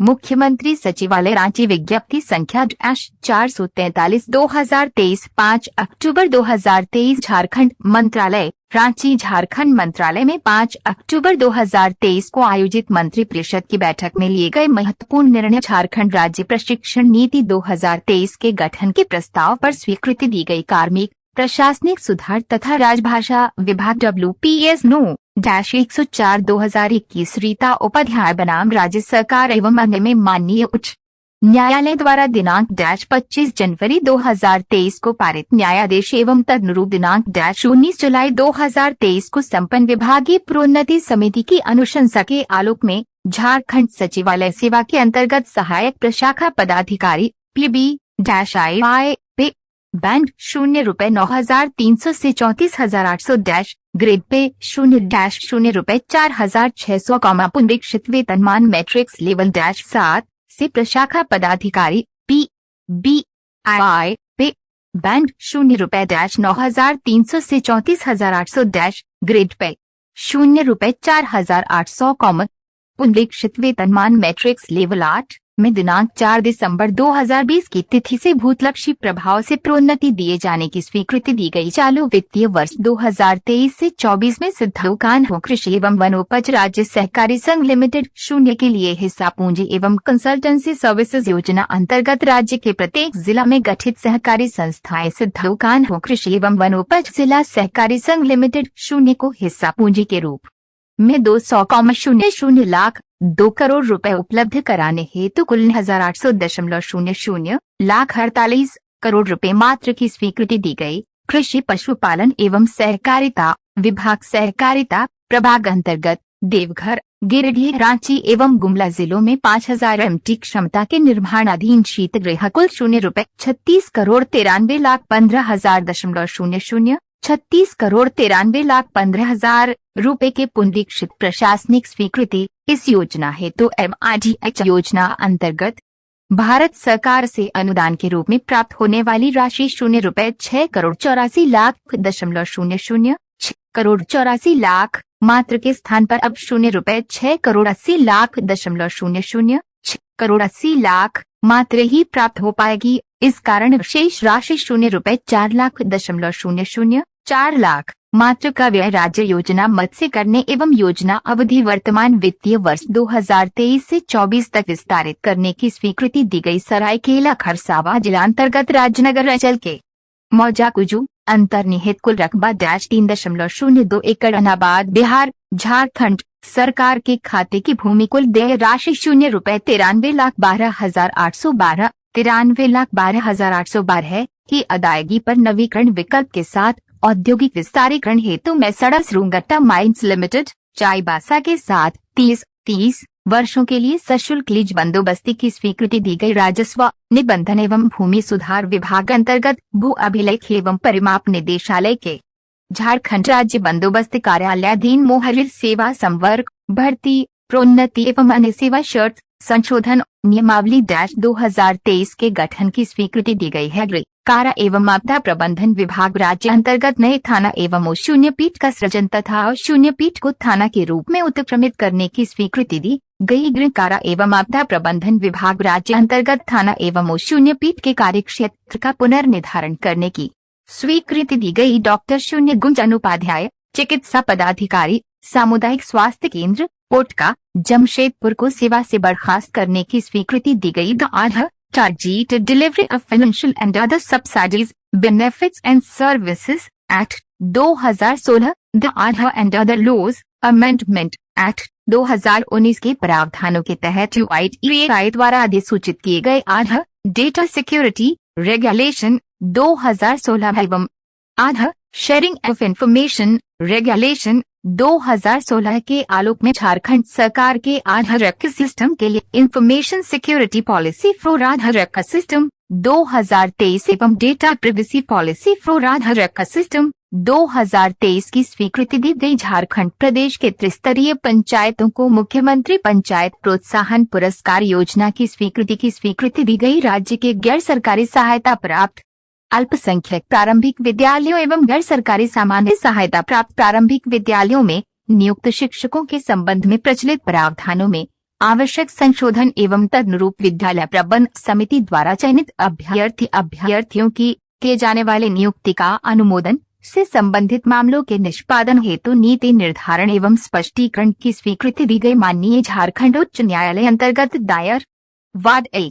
मुख्यमंत्री सचिवालय रांची विज्ञप्ति संख्या -443 2023 5 अक्टूबर 2023 झारखंड मंत्रालय रांची झारखंड मंत्रालय में 5 अक्टूबर 2023 को आयोजित मंत्रिपरिषद की बैठक में लिए गए महत्वपूर्ण निर्णय। झारखंड राज्य प्रशिक्षण नीति 2023 के गठन के प्रस्ताव पर स्वीकृति दी गई। कार्मिक प्रशासनिक सुधार तथा राजभाषा विभाग WPS नो-104 2021 रीता उपाध्याय बनाम राज्य सरकार एवं अन्य में माननीय उच्च न्यायालय द्वारा दिनांक 25 जनवरी 2023 को पारित न्यायाधीश एवं तदनुरूप दिनांक 19 जुलाई 2023 को संपन्न विभागीय प्रोन्नति समिति की अनुशंसा के आलोक में झारखंड सचिवालय सेवा के अंतर्गत सहायक प्रशाखा पदाधिकारी PB-II पे बैंड 0 रुपए 9,300 से 34,800 ग्रेड पे 0 रुपए 4,600 पुनरीक्षित वेतनमान मैट्रिक्स लेवल -7 से प्रशाखा पदाधिकारी PBI पे बैंड 0 रुपए 9,300 से 34,800 ग्रेड पे 0 रुपए 4,800 पुनरीक्षित वेतनमान मैट्रिक्स लेवल 8 में दिनांक 4 दिसंबर 2020 की तिथि से भूतलक्षी प्रभाव से प्रोन्नति दिए जाने की स्वीकृति दी गई। चालू वित्तीय वर्ष 2023 से 24 में सिद्धू कान्हो कृषि एवं वनोपज राज्य सहकारी संघ लिमिटेड 0 के लिए हिस्सा पूंजी एवं कंसल्टेंसी सर्विसेज योजना अंतर्गत राज्य के प्रत्येक जिला में गठित सहकारी संस्थाएं सिद्धू कान्हो कृषि एवं वनोपज जिला सहकारी संघ लिमिटेड 0 को हिस्सा पूंजी के रूप में 200,00 लाख 2 करोड़ रुपए उपलब्ध कराने हेतु कुल 1,800,00 लाख 48 करोड़ रुपए मात्र की स्वीकृति दी गई। कृषि पशुपालन एवं सहकारिता विभाग सहकारिता प्रभाग अंतर्गत देवघर, गिरिडीह, रांची एवं गुमला जिलों में 5,000 MT क्षमता के निर्माणाधीन शीतगृह कुल 0 रुपए 36 करोड़ 93 लाख 15,000 36 करोड़ 93 लाख 15,000 रुपए के पुनरीक्षित प्रशासनिक स्वीकृति। इस योजना हेतु MIDH योजना अंतर्गत भारत सरकार से अनुदान के रूप में प्राप्त होने वाली राशि 0 रुपए 6 करोड़ 84 लाख 6 करोड़ 84 लाख मात्र के स्थान पर अब 0 रुपए 6 करोड़ 80 लाख 6 करोड़ 80 लाख मात्र ही प्राप्त हो पाएगी। इस कारण शेष राशि 0 रुपए 4 लाख 4 लाख मात्र का व्यय राज्य योजना मद से करने एवं योजना अवधि वर्तमान वित्तीय वर्ष 2023 से 24 तक विस्तारित करने की स्वीकृति दी गई। सरायकेला खरसावां जिला अंतर्गत राजनगर अंचल के मौजाकुजू अंतर्निहित कुल रकबा 3.02 एकड़ अनाबाद बिहार झारखंड सरकार के खाते की भूमि कुल देय राशि 0 रुपए 93 लाख 12,812 93 लाख 12,812 है की अदायगी पर नवीकरण विकल्प के साथ औद्योगिक विस्तारीकरण हेतु मेसर्स रूंगट्टा माइंस लिमिटेड चाईबासा के साथ 30 वर्षों के लिए सशुल्क लीज बंदोबस्ती की स्वीकृति दी गई। राजस्व निबंधन एवं भूमि सुधार विभाग अंतर्गत भू अभिलेख एवं परिमाप निदेशालय के झारखंड राज्य बंदोबस्त कार्यालयाधीन मोहरिल सेवा संवर्ग भर्ती प्रोन्नति एवं अन्य सेवा शर्त संशोधन नियमावली 2023 के गठन की स्वीकृति दी गई है। कारा एवं आपदा प्रबंधन विभाग राज्य अंतर्गत नए थाना एवं शून्य पीठ का सृजन तथा शून्य पीठ को थाना के रूप में उत्क्रमित करने की स्वीकृति दी गई। गृह कारा एवं आपदा प्रबंधन विभाग राज्य अंतर्गत थाना एवं शून्य पीठ के कार्यक्षेत्र का पुनर्निर्धारण करने की स्वीकृति दी गई। डॉक्टर शून्य गुंजन उपाध्याय चिकित्सा पदाधिकारी सामुदायिक स्वास्थ्य केंद्र पोटका जमशेदपुर को सेवा से बर्खास्त करने की स्वीकृति दी गई। Target Delivery of Financial and Other Subsidies, Benefits and Services Act 2016, The Aadhaar and Other Laws Amendment Act 2019 के प्रावधानों के तहत UIDAI द्वारा अधिसूचित किए गए आधार डेटा सिक्योरिटी रेगुलेशन 2016 एवं आधार शेयरिंग ऑफ इंफॉर्मेशन रेगुलेशन 2016 के आलोक में झारखंड सरकार के आधार सिस्टम के लिए information security policy for Aadhaar system 2023 एवं data privacy policy for Aadhaar system 2023 की स्वीकृति दी गई। झारखंड प्रदेश के त्रिस्तरीय पंचायतों को मुख्यमंत्री पंचायत प्रोत्साहन पुरस्कार योजना की स्वीकृति दी गई। राज्य के गैर सरकारी सहायता प्राप्त अल्पसंख्यक प्रारंभिक विद्यालयों एवं गैर सरकारी सामान्य सहायता प्राप्त प्रारंभिक विद्यालयों में नियुक्त शिक्षकों के संबंध में प्रचलित प्रावधानों में आवश्यक संशोधन एवं तदनुरूप विद्यालय प्रबंध समिति द्वारा चयनित अभ्यर्थियों की किए जाने वाले नियुक्ति का अनुमोदन से संबंधित मामलों के निष्पादन हेतु नीति निर्धारण एवं स्पष्टीकरण की स्वीकृति दी गई। माननीय झारखंड उच्च न्यायालय अंतर्गत दायर वाद 1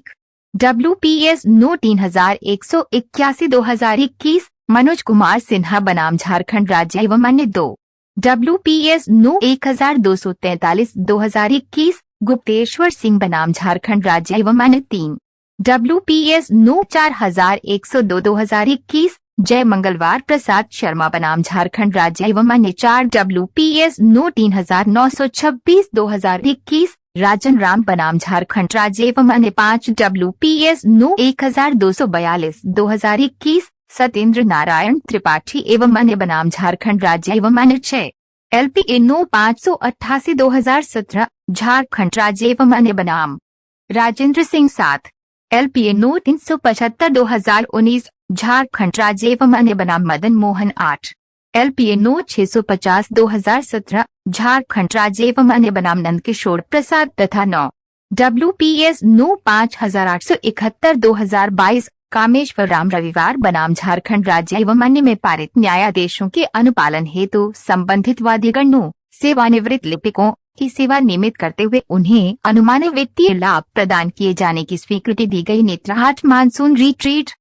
WPS नो 3181/2021 मनोज कुमार सिन्हा बनाम झारखंड राज्य एवं अन्य 2 WPS नो 1243/2021 गुप्तेश्वर सिंह बनाम झारखंड राज्य एवं अन्य 3 WPS नो 4102/2021 जय मंगलवार प्रसाद शर्मा बनाम झारखंड राज्य एवं अन्य 4 WPS नो 3926/2021 राजन राम बनाम झारखंड राज्य एवं अन्य 5 WPS नो 1242/2021 सत्येंद्र नारायण त्रिपाठी एवं अन्य बनाम झारखंड राज्य एवं अन्य 6 LPA नो 588/2017 झारखंड राज्य एवं अन्य बनाम राजेंद्र सिंह 7 LPA नो 375/2019 झारखंड राज्य एवं अन्य बनाम मदन मोहन 8 LPA नो 650/2017 झारखंड राज्य एवं अन्य बनाम नंदकिशोर प्रसाद तथा 9 WPS नो 5871/2022 कामेश्वर राम रविवार बनाम झारखंड राज्य एवं अन्य में पारित न्यायादेशों के अनुपालन हेतु संबंधित वादीगणों सेवानिवृत्त लिपिकों की सेवा नियमित करते हुए उन्हें अनुमानित वित्तीय लाभ प्रदान किए जाने की स्वीकृति दी गई। नेत्राहाट मानसून रिट्रीट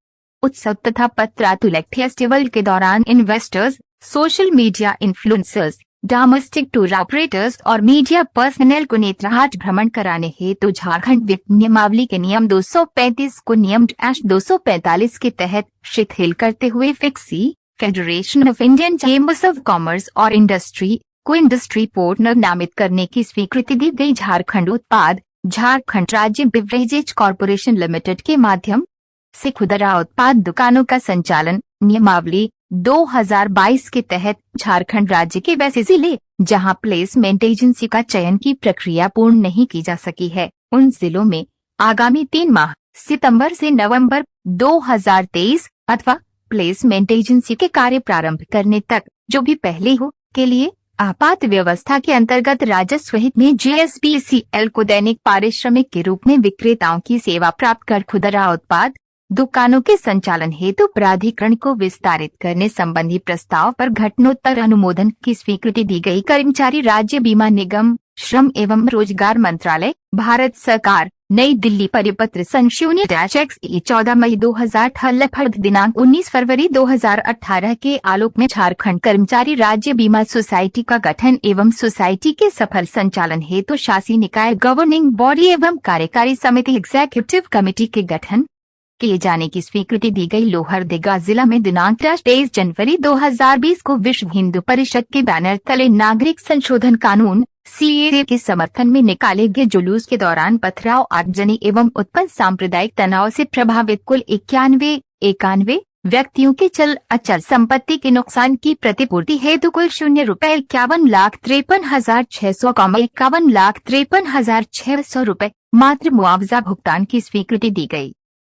उत्सव तथा पत्रातुलक फेस्टिवल के दौरान investors, social media influencers, domestic tour operators और मीडिया पर्सनल को नेत्राहाट भ्रमण कराने हेतु झारखंड वित्त नियमावली के नियम 235 को नियम 245 के तहत शिथिल करते हुए fixie federation of Indian chambers of commerce और इंडस्ट्री को इंडस्ट्री पार्टनर नामित करने की स्वीकृति दी गई। झारखंड उत्पाद झारखंड राज्य बिवरेजेज कॉरपोरेशन लिमिटेड के माध्यम से खुदरा उत्पाद दुकानों का संचालन नियमावली 2022 के तहत झारखंड राज्य के वैसे जिले जहां प्लेसमेंट एजेंसी का चयन की प्रक्रिया पूर्ण नहीं की जा सकी है, उन जिलों में आगामी 3 माह सितंबर से नवंबर 2023 अथवा प्लेसमेंट एजेंसी के कार्य प्रारंभ करने तक जो भी पहले हो के लिए आपात व्यवस्था के अंतर्गत राजस्व हित में JSPCL को दैनिक पारिश्रमिक के रूप में विक्रेताओं की सेवा प्राप्त कर खुदरा उत्पाद दुकानों के संचालन हेतु प्राधिकरण को विस्तारित करने संबंधी प्रस्ताव पर घटनोत्तर अनुमोदन की स्वीकृति दी गई। कर्मचारी राज्य बीमा निगम, श्रम एवं रोजगार मंत्रालय, भारत सरकार, नई दिल्ली परिपत्र सन/XE 14 मई 2018 दिनांक 19 फरवरी 2018 के आलोक में झारखंड कर्मचारी राज्य बीमा सोसाइटी का गठन एवं सोसाइटी के सफल संचालन हेतु शासी निकाय गवर्निंग बॉडी एवं कार्यकारी समिति एग्जीक्यूटिव कमेटी के गठन किए जाने की स्वीकृति दी गई। लोहरदगा जिला में दिनांक 23 जनवरी 2020 को विश्व हिंदू परिषद के बैनर तले नागरिक संशोधन कानून CAA के समर्थन में निकाले गए जुलूस के दौरान पथराव, आगजनी एवं उत्पन्न सांप्रदायिक तनाव से प्रभावित कुल 91 व्यक्तियों के चल अचल संपत्ति के नुकसान की प्रतिपूर्ति हेतु कुल ₹51,51,53,600 ₹51,53,600 मात्र मुआवजा भुगतान की स्वीकृति दी गई।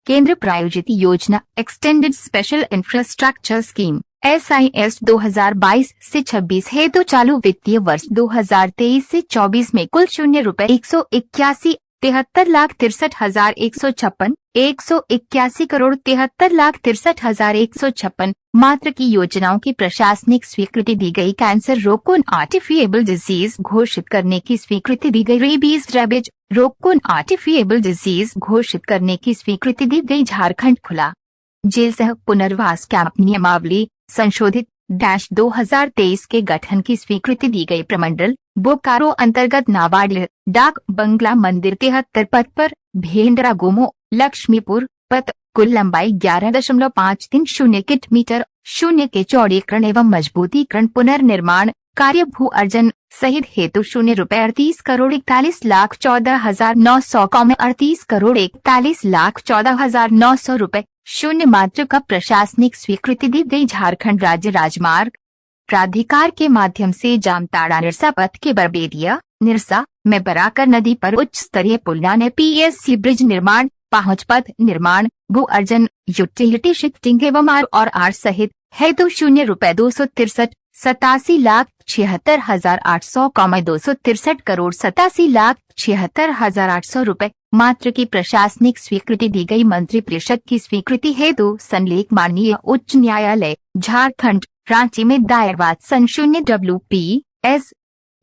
केंद्र प्रायोजित योजना extended special infrastructure scheme SIS 2022 से 26 हेतु चालू वित्तीय वर्ष 2023 से 24 में कुल ₹181,73,63,156 ₹181,73,63,156 मात्र की योजनाओं की प्रशासनिक स्वीकृति दी गई। कैंसर रोग को आर्टिफिएबल डिजीज घोषित करने की स्वीकृति दी गई। रेबीज रोग को आर्टिफिएबल डिजीज घोषित करने की स्वीकृति दी गई। झारखंड खुला जेल सह पुनर्वास कैंप नियमावली संशोधित 2023 के गठन की स्वीकृति दी गई। प्रमंडल बोकारो अंतर्गत नावाडीह डाक बंगला मंदिर 73 पथ पर भेंडरा गोमो लक्ष्मीपुर पथ कुल लंबाई 11.530 मीटर 0 के चौड़ीकरण एवं मजबूतीकरण पुनर्निर्माण कार्य भू अर्जन सहित हेतु ₹38,41,14,900 ₹38,41,14,900 शून्य मात्र का प्रशासनिक स्वीकृति दी गई। झारखंड राज्य राजमार्ग प्राधिकार के माध्यम से जामताड़ा निरसा पथ के बरबेदिया निरसा में बराकर नदी पर उच्च स्तरीय पुलिया PSC ब्रिज निर्माण, पहुंच पथ निर्माण, भू अर्जन, यूटिलिटी शिफ्टिंग एवं R और R सहित हेतु ₹263,87,86,000 2,76,800,263,87,800 रुपए मात्र की प्रशासनिक स्वीकृति दी गई। मंत्रिपरिषद की स्वीकृति हेतु संलेख माननीय उच्च न्यायालय झारखंड रांची में दायर वात्सन 0WPS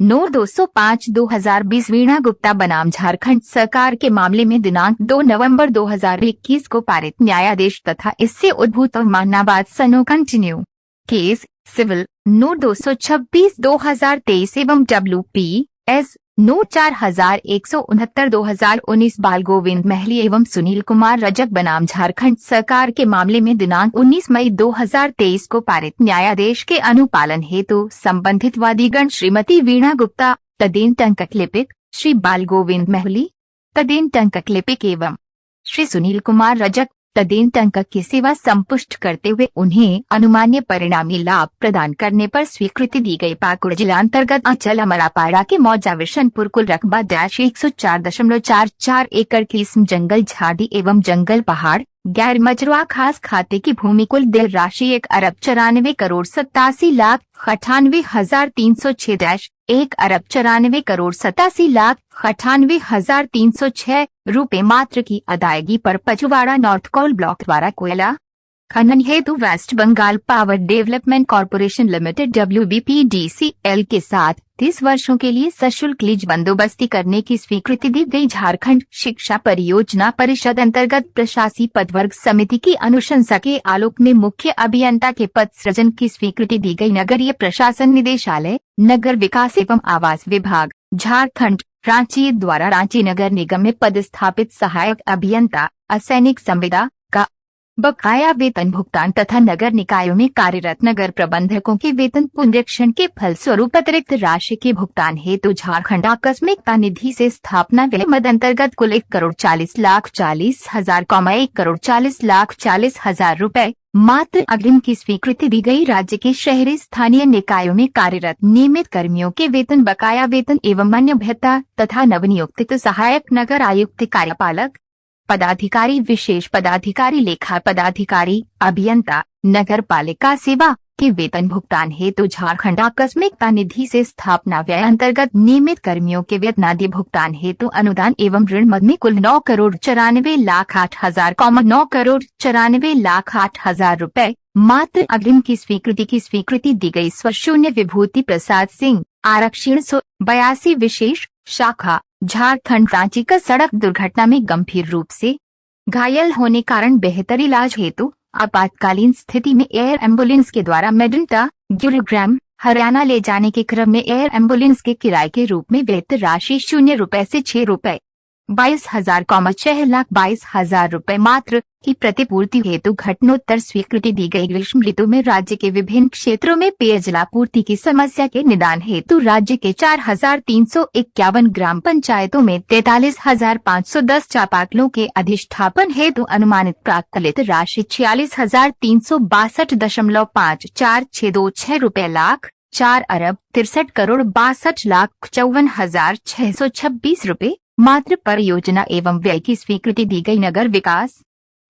नो 205/2020 वीणा गुप्ता बनाम झारखंड सरकार के मामले में दिनांक 2 नवंबर 2021 को पारित न्यायाधीश तथा इससे उद्भूत मामलावाद सनो कंटिन्यू केस सिविल नो 226/2023 एवं WPS नो 4169/2019 बाल गोविंद महली एवं सुनील कुमार रजक बनाम झारखंड सरकार के मामले में दिनांक 19 मई 2023 को पारित न्यायादेश के अनुपालन हेतु संबंधित वादीगण श्रीमती वीणा गुप्ता तदेन टंकक लिपिक, श्री बाल गोविंद महली तदेन टंकक लिपिक एवं श्री सुनील कुमार रजक तदेन टंकक की सेवा संपुष्ट करते हुए उन्हें अनुमान्य परिणामी लाभ प्रदान करने पर स्वीकृति दी गई। पाकुड़ जिला अंतर्गत अंचल अमरापाड़ा के मौजा विशनपुर कुल रकबा 104.44 एकड़ की इसम जंगल झाड़ी एवं जंगल पहाड़ गैर मजरूआ खास खाते की भूमि कुल देय राशि 1,94,87,98,306 1,94,87,98,306 रुपए मात्र की अदायगी पर पचवाड़ा नॉर्थ कोल ब्लॉक द्वारा कोयला खनन हेतु west Bengal power development corporation limited WBPDCL के साथ 30 वर्षों के लिए सशुल्क लीज बंदोबस्ती करने की स्वीकृति दी गई। झारखंड शिक्षा परियोजना परिषद अंतर्गत प्रशासी पदवर्ग समिति की अनुशंसा के आलोक में मुख्य अभियंता के पद सृजन की स्वीकृति दी गई। नगरीय प्रशासन निदेशालय नगर विकास एवं आवास विभाग झारखंड रांची द्वारा रांची नगर निगम में पदस्थापित सहायक अभियंता असैनिक संविदा का बकाया वेतन भुगतान तथा नगर निकायों में कार्यरत नगर प्रबंधकों के वेतन पुनरीक्षण के फलस्वरूप अतिरिक्त राशि के भुगतान हेतु झारखंड आकस्मिकता निधि से स्थापना व्यय मद अंतर्गत कुल 1,40,40,000 1,40,40,000 रुपए मात्र अग्रिम की स्वीकृति दी गई। राज्य के शहरी स्थानीय निकायों में कार्यरत नियमित कर्मियों के वेतन बकाया वेतन एवं अन्य भत्ता तथा नवनियुक्त सहायक नगर आयुक्त कार्यपालक पदाधिकारी विशेष पदाधिकारी लेखा पदाधिकारी अभियंता नगर पालिका सेवा के वेतन भुगतान हेतु झारखंड आकस्मिकता निधि से स्थापना व्यय अंतर्गत नियमित कर्मियों के वेतनादि भुगतान हेतु अनुदान एवं ऋण मद में कुल 9,94,08,000 9,94,08,000 रुपए मात्र अग्रिम की स्वीकृति दी गई। स्वशून्य विभूति प्रसाद सिंह आरक्षण 182 विशेष शाखा झारखंड रांची का सड़क दुर्घटना में गंभीर रूप से घायल होने कारण बेहतर इलाज हेतु आपातकालीन स्थिति में एयर एम्बुलेंस के द्वारा मेडंटा गुरुग्राम हरियाणा ले जाने के क्रम में एयर एम्बुलेंस के किराए के रूप में वेतन राशि 0 रुपए से 6 रुपए 22,000 6,22,000 रुपए मात्र की प्रतिपूर्ति हेतु घटनोत्तर स्वीकृति दी गई। ग्रीष्म ऋतु में राज्य के विभिन्न क्षेत्रों में पेयजलापूर्ति की समस्या के निदान हेतु राज्य के 4,351 ग्राम पंचायतों में 43,510 चापाकलों के अधिष्ठापन हेतु अनुमानित प्राक्कलित राशि 46,362.542626 रुपए लाख 4,63,62,54,626 रुपए मात्र परियोजना एवं व्यय की स्वीकृति दी गई। नगर विकास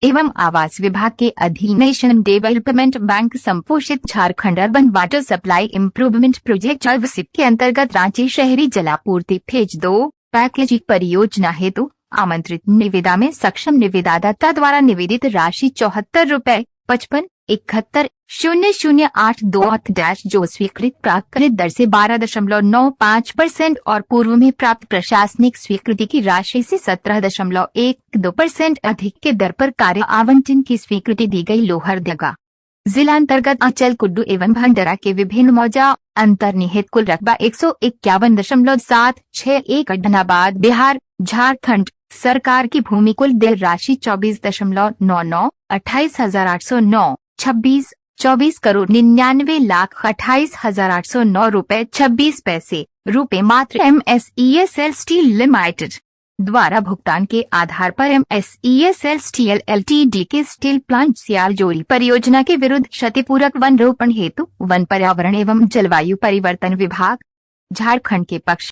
एवं आवास विभाग के अधीन नेशनल डेवलपमेंट बैंक संपोषित Jharkhand urban water supply improvement project JAWSIP के अंतर्गत रांची शहरी जलापूर्ति फेज 2 पैकेजिंग परियोजना हेतु आमंत्रित निविदा में सक्षम निविदादाता द्वारा निवेदित राशि 74 रुपए 55,71,00,828 जो स्वीकृत प्राक्कलित दर से 12.95% और पूर्व में प्राप्त प्रशासनिक स्वीकृति की राशि से 17.12% अधिक के दर पर कार्य आवंटन की स्वीकृति दी गई। लोहरदगा जिला अंतर्गत अंचल कुड्डू एवं भंडारा के विभिन्न मौजा अंतर्निहित कुल रकबा 151.76 एकड़ धनाबाद बिहार झारखंड सरकार की भूमि कुल देय राशि 24.99 28,809 24 करोड़ 99,28,809 रुपए 26 पैसे रुपए मात्र MSESL स्टील लिमिटेड द्वारा भुगतान के आधार पर MSESL स्टील LTD के स्टील प्लांट सियालजोरी परियोजना के विरुद्ध क्षतिपूरक वन रोपण हेतु वन पर्यावरण एवं जलवायु परिवर्तन विभाग झारखंड के पक्ष